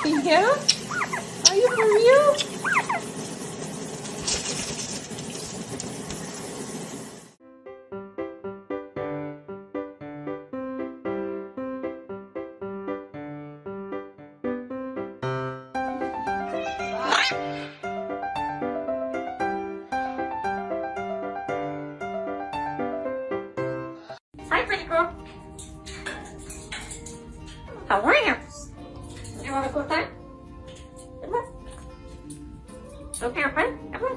Yeah? Are you for real? Hi, pretty girl. How are you? You want a good time? Come on. Okay, okay, come on.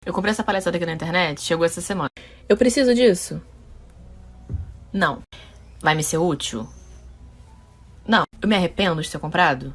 Eu comprei essa palestra aqui na internet, chegou essa semana. Eu preciso disso? Não. Vai me ser útil? Não. Eu me arrependo de ter comprado?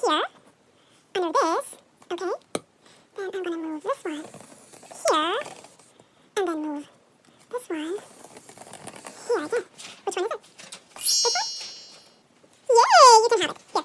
Here, under this, okay? Then I'm gonna move this one here, and then move this one here again. Which one is it? This one? Yay! You can have it. Here.